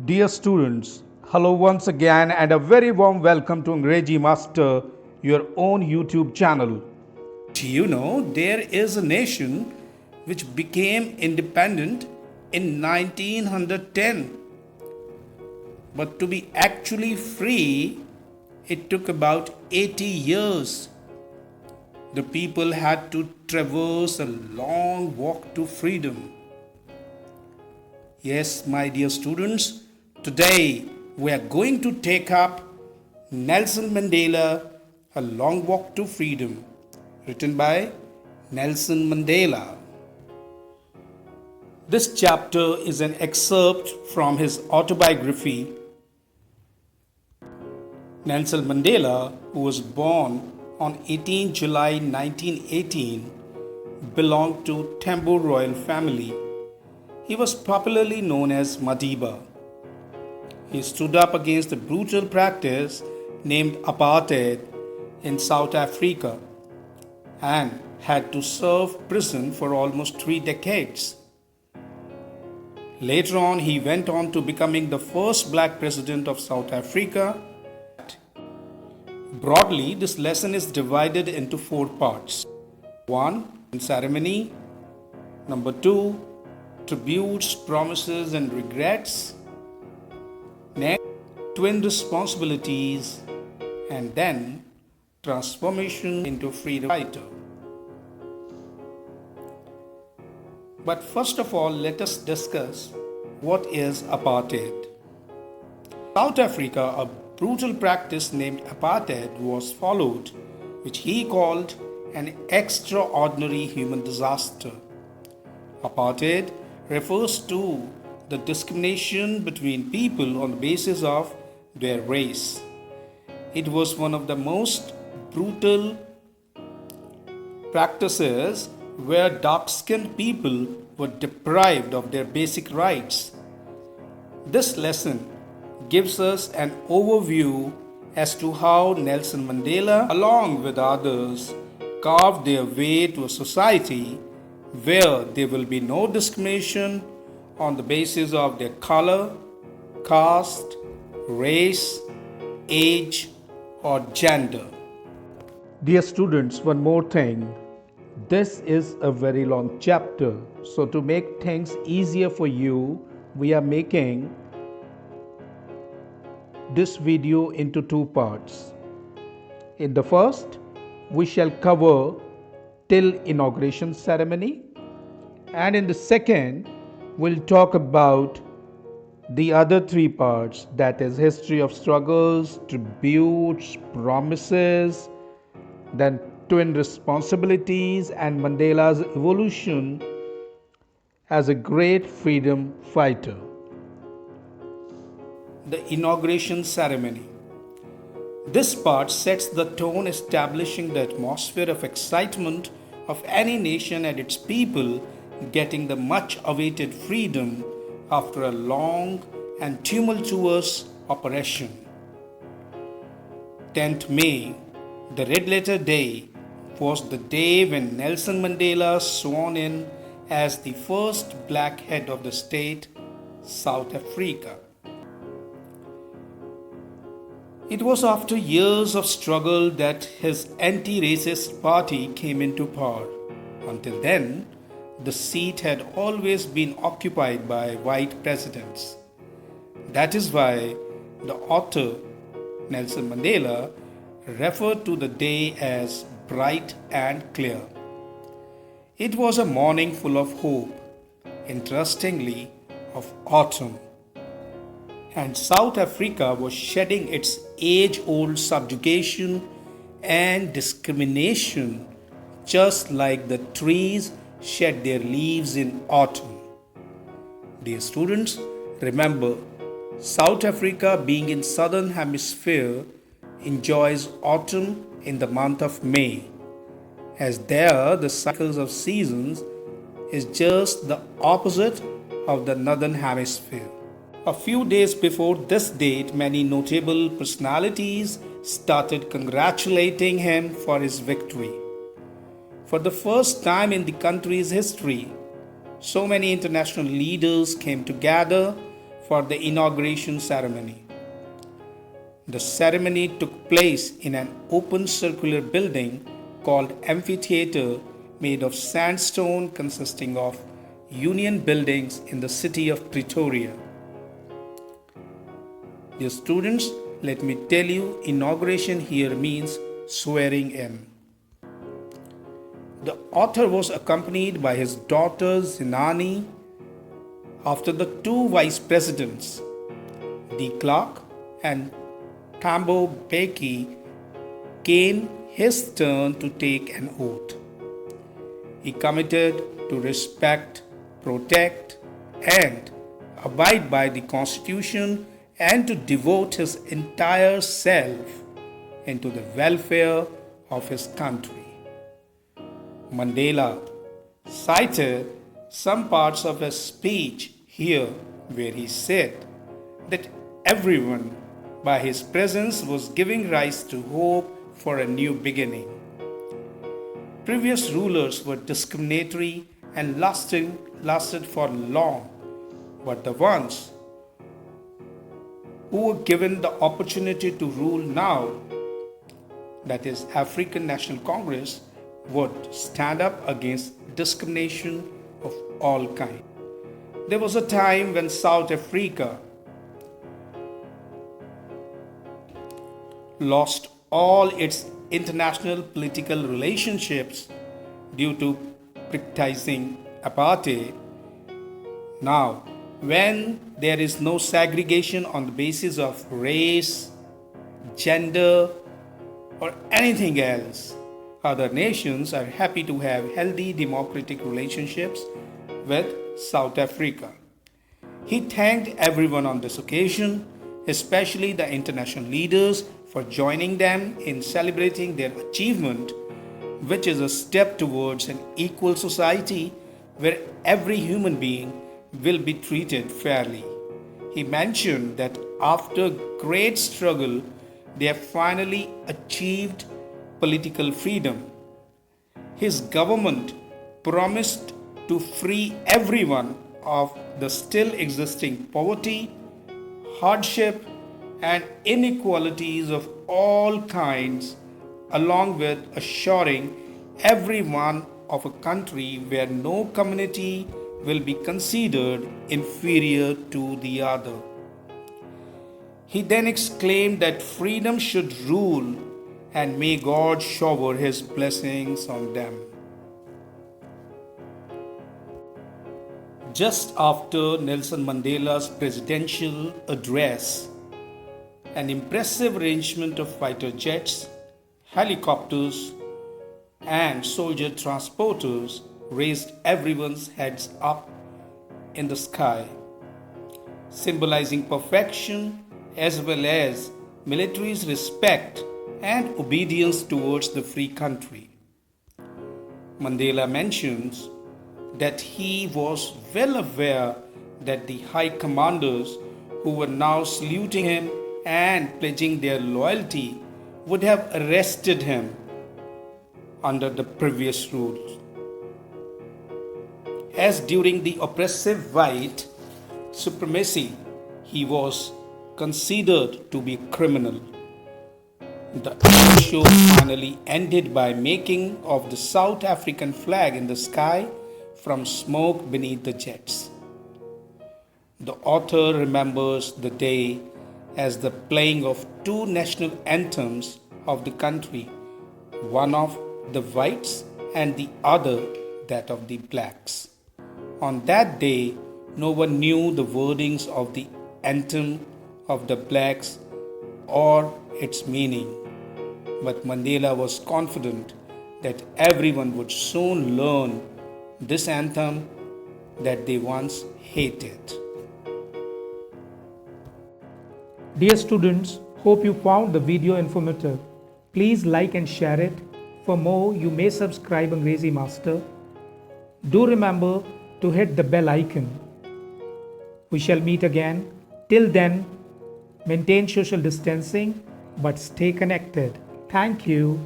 Dear students, hello once again and a very warm welcome to Angrejimaster, your own YouTube channel. Do you know there is a nation which became independent in 1910? But to be actually free, it took about 80 years. The people had to traverse a long walk to freedom. Yes, my dear students, today we are going to take up Nelson Mandela, A Long Walk to Freedom, written by Nelson Mandela. This chapter is an excerpt from his autobiography. Nelson Mandela, who was born on 18 July 1918, belonged to Tambo royal family. He was popularly known as Madiba. He stood up against the brutal practice named apartheid in South Africa and had to serve prison for almost 3 decades. Later on, he went on to becoming the first black president of South Africa. Broadly, this lesson is divided into 4 parts. 1. Ceremony. Number 2. Tributes, promises and regrets. Next, twin responsibilities. And then, transformation into freedom fighter. But first of all, let us discuss what is apartheid. South Africa, a brutal practice named apartheid was followed, which he called an extraordinary human disaster. Apartheid refers to the discrimination between people on the basis of their race. It was one of the most brutal practices where dark-skinned people were deprived of their basic rights. This lesson gives us an overview as to how Nelson Mandela, along with others, carved their way to a society where there will be no discrimination on the basis of their color, caste, race, age, or gender. Dear students, one more thing. This is a very long chapter, so to make things easier for you, we are making this video into 2 parts. In the first, we shall cover till inauguration ceremony, and in the second, we'll talk about the other 3 parts, that is history of struggles, tributes, promises, then twin responsibilities and Mandela's evolution as a great freedom fighter. The inauguration ceremony. This part sets the tone, establishing the atmosphere of excitement of any nation and its people getting the much awaited freedom after a long and tumultuous operation. 10th May, the red letter day, was the day when Nelson Mandela sworn in as the first black head of the state, South Africa. It was after years of struggle that his anti-racist party came into power. Until then, the seat had always been occupied by white presidents. That is why the author, Nelson Mandela, referred to the day as bright and clear. It was a morning full of hope, interestingly, of autumn. And South Africa was shedding its age-old subjugation and discrimination just like the trees shed their leaves in autumn. Dear students, remember, South Africa, being in southern hemisphere, enjoys autumn in the month of May, as there the cycles of seasons is just the opposite of the northern hemisphere. A few days before this date, many notable personalities started congratulating him for his victory. For the first time in the country's history, so many international leaders came together for the inauguration ceremony. The ceremony took place in an open circular building called amphitheater made of sandstone consisting of union buildings in the city of Pretoria. Dear students, let me tell you, inauguration here means swearing in. The author was accompanied by his daughter Zinani. After the two vice presidents, de Klerk and Tambo Beki, came his turn to take an oath. He committed to respect, protect, and abide by the Constitution and to devote his entire self into the welfare of his country. Mandela cited some parts of his speech here where he said that everyone by his presence was giving rise to hope for a new beginning. Previous rulers were discriminatory and lasted for long, but the ones who were given the opportunity to rule now, that is African National Congress, would stand up against discrimination of all kinds. There was a time when South Africa lost all its international political relationships due to practicing apartheid. Now, when there is no segregation on the basis of race, gender, or anything else, other nations are happy to have healthy democratic relationships with South Africa. He thanked everyone on this occasion, especially the international leaders, for joining them in celebrating their achievement, which is a step towards an equal society where every human being will be treated fairly. He mentioned that after great struggle, they have finally achieved political freedom. His government promised to free everyone of the still existing poverty, hardship, and inequalities of all kinds, along with assuring everyone of a country where no community will be considered inferior to the other. He then exclaimed that freedom should rule and may God shower his blessings on them. Just after Nelson Mandela's presidential address, an impressive arrangement of fighter jets, helicopters, and soldier transporters raised everyone's heads up in the sky, symbolizing perfection as well as military's respect and obedience towards the free country. Mandela mentions that he was well aware that the high commanders who were now saluting him and pledging their loyalty would have arrested him under the previous rules, as during the oppressive white supremacy he was considered to be a criminal. The show finally ended by making of the South African flag in the sky from smoke beneath the jets. The author remembers the day as the playing of two national anthems of the country, one of the whites and the other that of the blacks. On that day, no one knew the wordings of the anthem of the blacks or its meaning. But Mandela was confident that everyone would soon learn this anthem that they once hated. Dear students, hope you found the video informative. Please like and share it. For more, you may subscribe Angrejimaster. Do remember to hit the bell icon. We shall meet again. Till then, maintain social distancing but stay connected. Thank you.